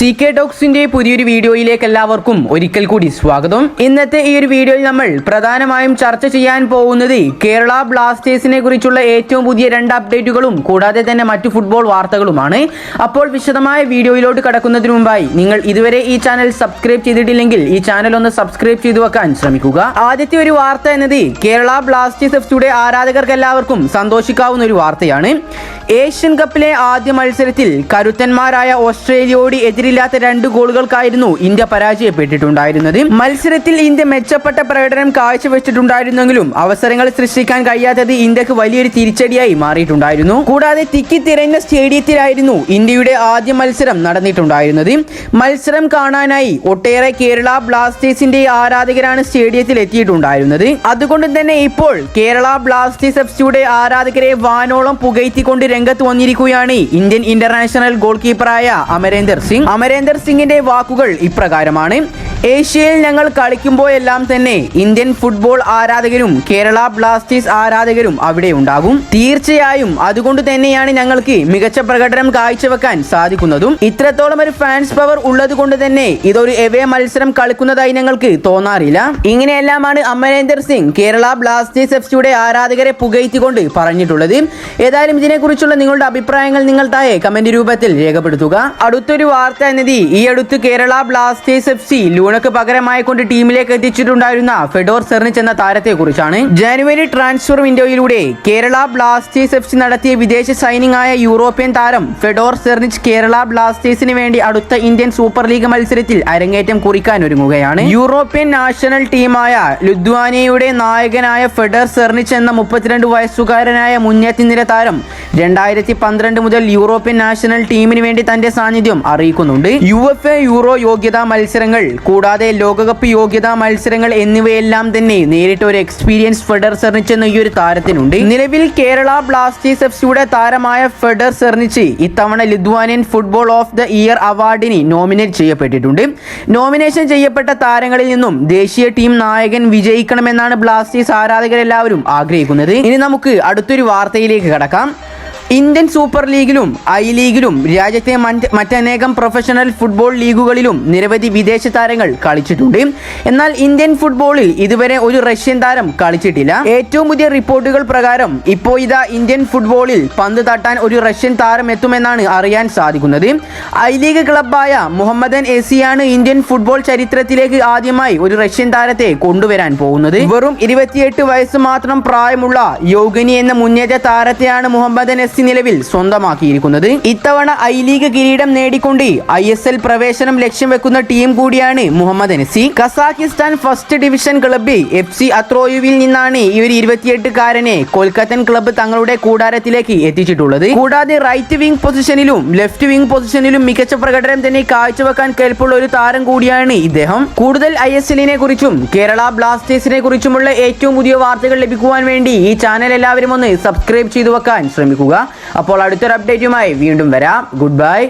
CK ടോക്സിന്റെ പുതിയൊരു വീഡിയോയിലേക്ക് എല്ലാവർക്കും ഒരിക്കൽ കൂടി സ്വാഗതം. ഇന്നത്തെ ഈ ഒരു വീഡിയോയിൽ നമ്മൾ പ്രധാനമായും ചർച്ച ചെയ്യാൻ പോകുന്നത് കേരള ബ്ലാസ്റ്റേഴ്സിനെ കുറിച്ചുള്ള ഏറ്റവും പുതിയ 2 അപ്ഡേറ്റുകളും കൂടാതെ തന്നെ മറ്റു ഫുട്ബോൾ വാർത്തകളുമാണ്. അപ്പോൾ വിശദമായ വീഡിയോയിലോട്ട് കടക്കുന്നതിന് മുമ്പായി നിങ്ങൾ ഇതുവരെ ഈ ചാനൽ സബ്സ്ക്രൈബ് ചെയ്തിട്ടില്ലെങ്കിൽ ഈ ചാനൽ ഒന്ന് സബ്സ്ക്രൈബ് ചെയ്തു വെക്കാൻ ശ്രമിക്കുക. ആദ്യത്തെ ഒരു വാർത്ത എന്നത് കേരള ബ്ലാസ്റ്റേഴ്സ് എഫ്സിയുടെ ആരാധകർക്ക് എല്ലാവർക്കും സന്തോഷിക്കാവുന്ന ഒരു വാർത്തയാണ്. ഏഷ്യൻ കപ്പിലെ ആദ്യ മത്സരത്തിൽ കരുത്തന്മാരായ ഓസ്ട്രേലിയയോട് എതിരില്ലാത്ത 2 ഗോളുകൾക്കായിരുന്നു ഇന്ത്യ പരാജയപ്പെട്ടിട്ടുണ്ടായിരുന്നത്. മത്സരത്തിൽ ഇന്ത്യ മെച്ചപ്പെട്ട പ്രകടനം കാഴ്ചവെച്ചിട്ടുണ്ടായിരുന്നെങ്കിലും അവസരങ്ങൾ സൃഷ്ടിക്കാൻ കഴിയാത്തത് ഇന്ത്യക്ക് വലിയൊരു തിരിച്ചടിയായി മാറിയിട്ടുണ്ടായിരുന്നു. കൂടാതെ തിക്കിത്തിരഞ്ഞ സ്റ്റേഡിയത്തിലായിരുന്നു ഇന്ത്യയുടെ ആദ്യ മത്സരം നടന്നിട്ടുണ്ടായിരുന്നത്. മത്സരം കാണാനായി ഒട്ടേറെ കേരള ബ്ലാസ്റ്റേഴ്സിന്റെ ആരാധകരാണ് സ്റ്റേഡിയത്തിൽ എത്തിയിട്ടുണ്ടായിരുന്നത്. അതുകൊണ്ട് തന്നെ ഇപ്പോൾ കേരള ബ്ലാസ്റ്റേഴ്സ് എഫ്സിയുടെ ആരാധകരെ വാനോളം പുകഴ്ത്തിക്കൊണ്ട് രംഗത്ത് വന്നിരിക്കുകയാണ് ഇന്ത്യൻ ഇന്റർനാഷണൽ ഗോൾ കീപ്പറായ അമരേന്ദർ സിംഗ്. അമരേന്ദർ സിംഗിന്റെ വാക്കുകൾ ഇപ്രകാരമാണ്: ഏഷ്യയിൽ ഞങ്ങൾ കളിക്കുമ്പോഴെല്ലാം തന്നെ ഇന്ത്യൻ ഫുട്ബോൾ ആരാധകരും കേരള ബ്ലാസ്റ്റേഴ്സ് ആരാധകരും അവിടെ ഉണ്ടാകും. തീർച്ചയായും അതുകൊണ്ട് തന്നെയാണ് ഞങ്ങൾക്ക് മികച്ച പ്രകടനം കാഴ്ചവെക്കാൻ സാധിക്കുന്നതും. ഇത്രത്തോളം ഒരു ഫാൻസ് പവർ ഉള്ളത് കൊണ്ട് തന്നെ ഇതൊരു എവേ മത്സരം കളിക്കുന്നതായി ഞങ്ങൾക്ക് തോന്നാറില്ല. ഇങ്ങനെയെല്ലാമാണ് അമരേന്ദർ സിംഗ് കേരള ബ്ലാസ്റ്റേഴ്സ് എഫ്സിയുടെ ആരാധകരെ പുകഴ്ത്തിക്കൊണ്ട് പറഞ്ഞിട്ടുള്ളത്. ഏതായാലും ഇതിനെക്കുറിച്ചുള്ള നിങ്ങളുടെ അഭിപ്രായങ്ങൾ നിങ്ങൾ താഴെ കമന്റ് രൂപത്തിൽ രേഖപ്പെടുത്തുക. അടുത്തൊരു വാർത്ത എന്നത് ഈ അടുത്ത് കേരള ബ്ലാസ്റ്റേഴ്സ് എഫ്സി ലൂണക്ക് പകരമായി കൊണ്ട് ടീമിലേക്ക് എത്തിച്ചിട്ടുണ്ടായിരുന്ന ഫെഡോർ സെർണിച്ച് എന്ന താരത്തെ കുറിച്ചാണ്. ജനുവരി ട്രാൻസ്ഫർ വിൻഡോയിലൂടെ കേരള ബ്ലാസ്റ്റേഴ്സ് എഫ്സി നടത്തിയ വിദേശ സൈനിങ് ആയ യൂറോപ്യൻ താരം ഫെഡോർ സെർണിച്ച് കേരള ബ്ലാസ്റ്റേഴ്സിന് വേണ്ടി അടുത്ത ഇന്ത്യൻ സൂപ്പർ ലീഗ് മത്സരത്തിൽ അരങ്ങേറ്റം കുറിക്കാൻ ഒരുങ്ങുകയാണ്. യൂറോപ്യൻ നാഷണൽ ടീമായ ലുത്വാനിയയുടെ നായകനായ ഫെഡോർ സെർണിച്ച് എന്ന 32 വയസ്സുകാരനായ മുന്നേറ്റനിര താരം 2012 മുതൽ യൂറോപ്യൻ നാഷണൽ ടീമിന് വേണ്ടി തന്റെ സാന്നിധ്യം അറിയിക്കുന്നുണ്ട്. UEFA യൂറോ യോഗ്യതാ മത്സരങ്ങൾ കൂടാതെ ലോകകപ്പ് യോഗ്യതാ മത്സരങ്ങൾ എന്നിവയെല്ലാം തന്നെ നേരിട്ട ഒരു എക്സ്പീരിയൻസ് ഫെഡർ സെർണിച്ച് എന്ന ഈ ഒരു താരത്തിനുണ്ട്. നിലവിൽ കേരള ബ്ലാസ്റ്റേഴ്സ് എഫ്സിയുടെ താരമായ ഫെഡർ സെർണിച്ച് ഇത്തവണ Lithuanian football of the year അവാർഡിന് നോമിനേറ്റ് ചെയ്യപ്പെട്ടിട്ടുണ്ട്. നോമിനേഷൻ ചെയ്യപ്പെട്ട താരങ്ങളിൽ നിന്നും ദേശീയ ടീം നായകൻ വിജയിക്കണമെന്നാണ് ബ്ലാസ്റ്റേഴ്സ് ആരാധകരെല്ലാവരും ആഗ്രഹിക്കുന്നത്. ഇനി നമുക്ക് അടുത്തൊരു വാർത്തയിലേക്ക് കടക്കാം. ഇന്ത്യൻ സൂപ്പർ ലീഗിലും ഐ ലീഗിലും രാജ്യത്തെ മറ്റനേകം പ്രൊഫഷണൽ ഫുട്ബോൾ ലീഗുകളിലും നിരവധി വിദേശ താരങ്ങൾ കളിച്ചിട്ടുണ്ട്. എന്നാൽ ഇന്ത്യൻ ഫുട്ബോളിൽ ഇതുവരെ ഒരു റഷ്യൻ താരം കളിച്ചിട്ടില്ല. ഏറ്റവും പുതിയ റിപ്പോർട്ടുകൾ പ്രകാരം ഇപ്പോൾ ഇതാ ഇന്ത്യൻ ഫുട്ബോളിൽ പന്ത് തട്ടാൻ ഒരു റഷ്യൻ താരം എത്തുമെന്നാണ് അറിയാൻ സാധിക്കുന്നത്. ഐ ലീഗ് ക്ലബ്ബായ മുഹമ്മദൻ എസിയാണ് ഇന്ത്യൻ ഫുട്ബോൾ ചരിത്രത്തിലേക്ക് ആദ്യമായി ഒരു റഷ്യൻ താരത്തെ കൊണ്ടുവരാൻ പോകുന്നത്. വെറും 28 വയസ്സ് മാത്രം പ്രായമുള്ള യോഗിനി എന്ന മുന്നേറ്റ താരത്തെയാണ് മുഹമ്മദൻ എസി നിലവിൽ സ്വന്തമാക്കിയിരിക്കുന്നത്. ഇത്തവണ ഐ ലീഗ് കിരീടം നേടിക്കൊണ്ട് ISL പ്രവേശനം ലക്ഷ്യം വെക്കുന്ന ടീം കൂടിയാണ് Muhammad AC. Kazakhstan first division club FC അത്രോയുവിൽ നിന്നാണ് ഈ ഒരു 28-കാരനെ കൊൽക്കത്തൻ ക്ലബ്ബ് തങ്ങളുടെ കൂടാരത്തിലേക്ക് എത്തിച്ചിട്ടുള്ളത്. കൂടാതെ റൈറ്റ് വിംഗ് പൊസിഷനിലും ലെഫ്റ്റ് വിംഗ് പൊസിഷനിലും മികച്ച പ്രകടനം തന്നെ കാഴ്ചവെക്കാൻ കെൽപ്പുള്ള ഒരു താരം കൂടിയാണ് ഇദ്ദേഹം. കൂടുതൽ ISLനെ കുറിച്ചും കേരള ബ്ലാസ്റ്റേഴ്സിനെ കുറിച്ചുമുള്ള ഏറ്റവും പുതിയ വാർത്തകൾ ലഭിക്കുവാൻ വേണ്ടി ഈ ചാനൽ എല്ലാവരും ഒന്ന് സബ്സ്ക്രൈബ് ചെയ്തു വെക്കാൻ ശ്രമിക്കുക. അപ്പോൾ അടുത്തൊരു അപ്ഡേറ്റുമായി വീണ്ടും വരാം. Good bye.